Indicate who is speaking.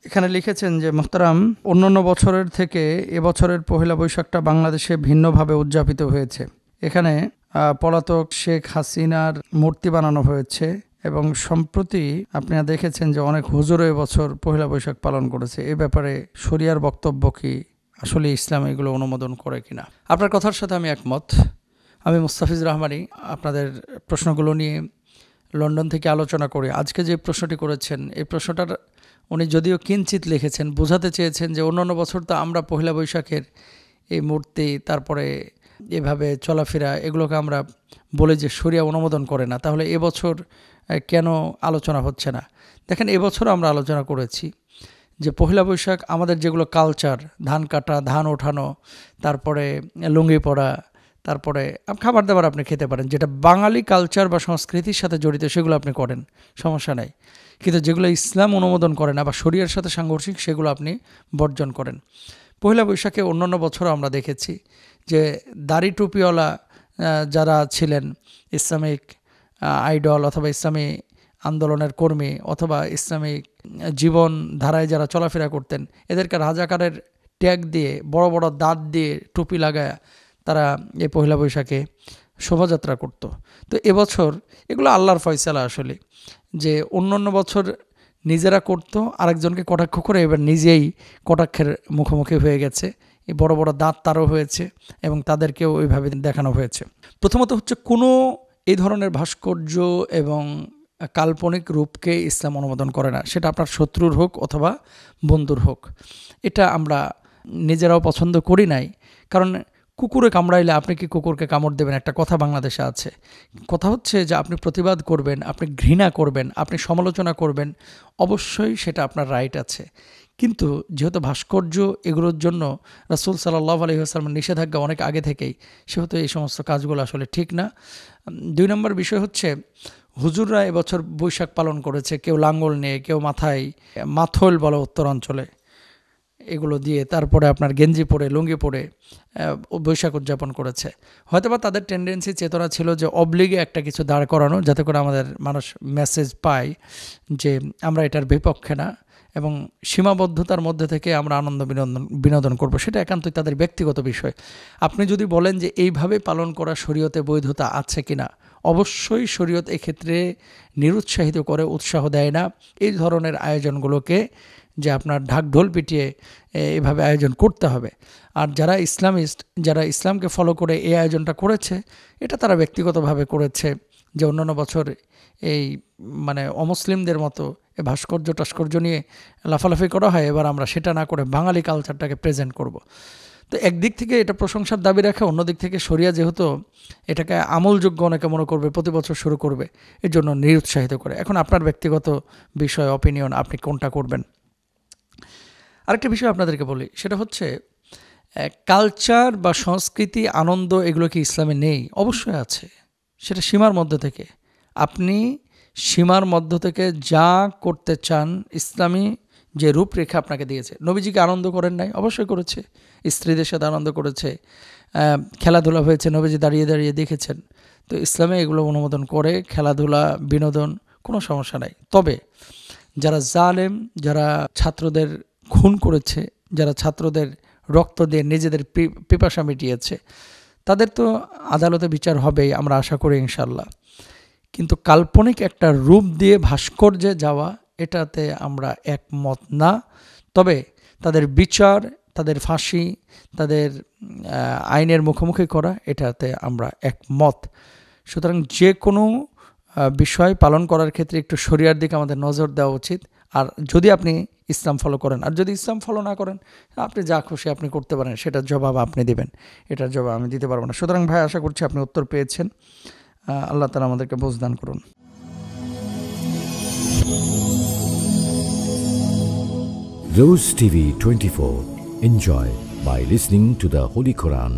Speaker 1: এখানে লিখেছেন যে মোহতারাম, অন্যান্য বছরের থেকে এবছরের পহেলা বৈশাখটা বাংলাদেশে ভিন্নভাবে উদযাপিত হয়েছে। এখানে পলাতক শেখ হাসিনার মূর্তি বানানো হয়েছে এবং সম্প্রতি আপনারা দেখেছেন যে অনেক হুজুরও এবছর পহেলা বৈশাখ পালন করেছে। এ ব্যাপারে শরিয়ার বক্তব্য কি, আসলে ইসলাম এগুলো অনুমোদন করে কিনা? আপনার কথার সাথে আমি একমত। আমি মুস্তাফিজ রহমানী আপনাদের প্রশ্নগুলো নিয়ে লন্ডন থেকে আলোচনা করি। আজকে যে প্রশ্নটি করেছেন, এই প্রশ্নটার উনি যদিও কিঞ্চিত লিখেছেন, বোঝাতে চেয়েছেন যে অন্যান্য বছর তো আমরা পহেলা বৈশাখের এই মূর্তি, তারপরে এভাবে চলাফেরা, এগুলোকে আমরা বলি যে শরিয়া অনুমোদন করে না, তাহলে এবছর কেন আলোচনা হচ্ছে না? দেখেন, এবছর আমরা আলোচনা করেছি যে পহেলা বৈশাখ আমাদের যেগুলো কালচার, ধান কাটা, ধান ওঠানো, তারপরে লুঙ্গি পরা, তারপরে খাবার দাবার আপনি খেতে পারেন, যেটা বাঙালি কালচার বা সংস্কৃতির সাথে জড়িত সেগুলো আপনি করেন, সমস্যা নাই। কিন্তু যেগুলো ইসলাম অনুমোদন করে না বা শরিয়ার সাথে সাংঘর্ষিক, সেগুলো আপনি বর্জন করেন। পহেলা বৈশাখে অন্যান্য বছরও আমরা দেখেছি যে দাড়ি টুপিওয়ালা যারা ছিলেন, ইসলামিক আইডল অথবা ইসলামী আন্দোলনের কর্মী অথবা ইসলামিক জীবন ধারায় যারা চলাফেরা করতেন, এদেরকে রাজাকারের ট্যাগ দিয়ে, বড় বড় দাঁত দিয়ে টুপি লাগায় তারা এই পহেলা বৈশাখে শোভাযাত্রা করত। তো এবছর এগুলো আল্লাহর ফয়সালা আসলে, যে অন্য বছর নিজেরা করতো, আরেকজনকে কটাক্ষ করে এবার নিজেই কটাক্ষের মুখোমুখি হয়ে গেছে। এই বড় বড় দাঁত তারও হয়েছে এবং তাদেরকেও ওইভাবে দেখানো হয়েছে। প্রথমত হচ্ছে, কোনো এই ধরনের ভাস্কর্য এবং কাল্পনিক রূপকে ইসলাম অনুমোদন করে না, সেটা আপনার শত্রুর হোক অথবা বন্ধুর হোক। এটা আমরা নিজেরাও পছন্দ করি নাই, কারণ কুকুরে কামড়াইলে আপনি কি কুকুরকে কামড় দেবেন? একটা কথা বাংলাদেশে আছে। কথা হচ্ছে যে আপনি প্রতিবাদ করবেন, আপনি ঘৃণা করবেন, আপনি সমালোচনা করবেন, অবশ্যই সেটা আপনার রাইট আছে। কিন্তু যেহেতু ভাস্কর্য এগুলোর জন্য রাসূল সাল্লাল্লাহু আলাইহি ওয়াসাল্লামের নিষেধাজ্ঞা অনেক আগে থেকেই, সেহেতু এই সমস্ত কাজগুলো আসলে ঠিক না। 2 নম্বর বিষয় হচ্ছে, হুজুররা এবছর বৈশাখ পালন করেছে, কেউ লাঙ্গল নিয়ে, কেউ মাথায় মাথল বলে উত্তরাঞ্চলে, এগুলো দিয়ে, তারপরে আপনার গেঞ্জি পরে, লুঙ্গি পরে বৈশাখ উদযাপন করেছে। হয়তোবা তাদের টেন্ডেন্সি, চেতনা ছিল যে অবলিগে একটা কিছু দাঁড় করানো, যাতে করে আমাদের মানুষ মেসেজ পায় যে আমরা এটার বিপক্ষে না এবং সীমাবদ্ধতার মধ্যে থেকে আমরা আনন্দ বিনোদন করব। সেটা একান্তই তাদের ব্যক্তিগত বিষয়। আপনি যদি বলেন যে এইভাবে পালন করা শরীয়তে বৈধতা আছে কিনা, অবশ্যই শরীয়ত এক্ষেত্রে নিরুৎসাহিত করে, উৎসাহ দেয় না এই ধরনের আয়োজনগুলোকে, যে আপনার ঢাকঢোল পিটিয়ে এভাবে আয়োজন করতে হবে। আর যারা ইসলামিস্ট, যারা ইসলামকে ফলো করে এই আয়োজনটা করেছে, এটা তারা ব্যক্তিগতভাবে করেছে, যে অন্যান্য বছর এই মানে অমুসলিমদের মতো এই ভাস্কর্য নিয়ে লাফালাফি করা হয়, এবার আমরা সেটা না করে বাঙালি কালচারটাকে প্রেজেন্ট করব। তো একদিক থেকে এটা প্রশংসার দাবি রাখে, অন্যদিক থেকে শরিয়া যেহেতু এটাকে আমলযোগ্য অনেকে মনে করবে, প্রতি বছর শুরু করবে, এর জন্য নিরুৎসাহিত করে। এখন আপনার ব্যক্তিগত বিষয়, অপিনিয়ন, আপনি কোনটা করবেন। আরেকটা বিষয় আপনাদেরকে বলি, সেটা হচ্ছে কালচার বা সংস্কৃতি, আনন্দ, এগুলো কি ইসলামে নেই? অবশ্যই আছে, সেটা সীমার মধ্যে থেকে। আপনি সীমার মধ্য থেকে যা করতে চান, ইসলামী যে রূপরেখা আপনাকে দিয়েছে। নবীজিকে আনন্দ করেন নাই? অবশ্যই করেছে, স্ত্রীদের সাথে আনন্দ করেছে, খেলাধুলা হয়েছে, নবীজি দাঁড়িয়ে দাঁড়িয়ে দেখেছেন। তো ইসলামে এগুলো অনুমোদন করে, খেলাধুলা, বিনোদন, কোনো সমস্যা নাই। তবে যারা জালেম, যারা ছাত্রদের খুন করেছে, যারা ছাত্রদের রক্ত দিয়ে নিজেদের পিপাসা মিটিয়েছে, তাদের তো আদালতে বিচার হবেই, আমরা আশা করি ইনশাল্লাহ। কিন্তু কাল্পনিক একটা রূপ দিয়ে ভাস্কর্যে যাওয়া, এটাতে আমরা একমত না। তবে তাদের বিচার, তাদের ফাঁসি, তাদের আইনের মুখোমুখি করা, এটাতে আমরা একমত। সুতরাং যে কোনো বিষয় পালন করার ক্ষেত্রে একটু শরিয়ার দিকে আমাদের নজর দেওয়া উচিত। আর যদি আপনি ইসলাম ফলো করেন, আর যদি ইসলাম ফলো না করেন, আপনি যা খুশি আপনি করতে পারেন, সেটার জবাব আপনি দেবেন, এটার জবাব আমি দিতে পারবো না। সুতরাং ভাই, আশা করছি আপনি উত্তর পেয়েছেন। আল্লাহ তাআলা আমাদেরকে বুঝ দান করুন।
Speaker 2: Rose TV 24. Enjoy by listening to the Holy Quran.